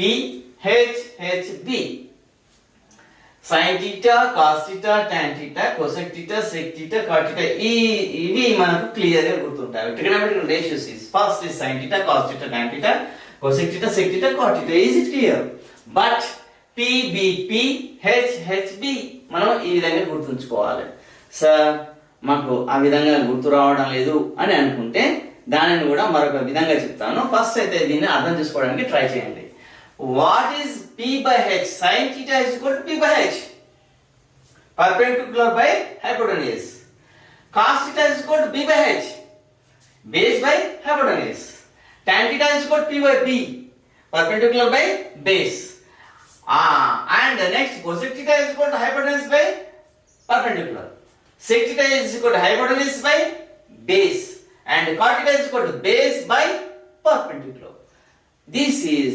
HHB. sin theta, cos theta, tan theta, cosec theta, sec theta, cot theta. ఇవి మనకు clear గా గుర్తుంటాయి. Trigonometric ratios is first is sin theta, cos theta, tan theta, cosec theta, sec theta, cot theta. Is it clear? But PBP, HHB మనం ఈ విధంగా గుర్తుంచుకోవాలి. Sir మాకు ఆ విధంగా గుర్తు రావడం లేదు అని అనుకుంటే దానిని కూడా మరొక విధంగా చెప్తాను. ఫస్ట్ అయితే దీన్ని అర్థం చేసుకోవడానికి ట్రై చేయండి. What is P by H? sin theta is equal to P by H, perpendicular by hypotenuse. Cos theta is equal to B by H, base by hypotenuse. Tan theta is equal to P by B, perpendicular by base. And next cosec theta is equal to hypotenuse by perpendicular. Sec theta is equal to hypotenuse by base, and cot theta is equal to base by perpendicular. This is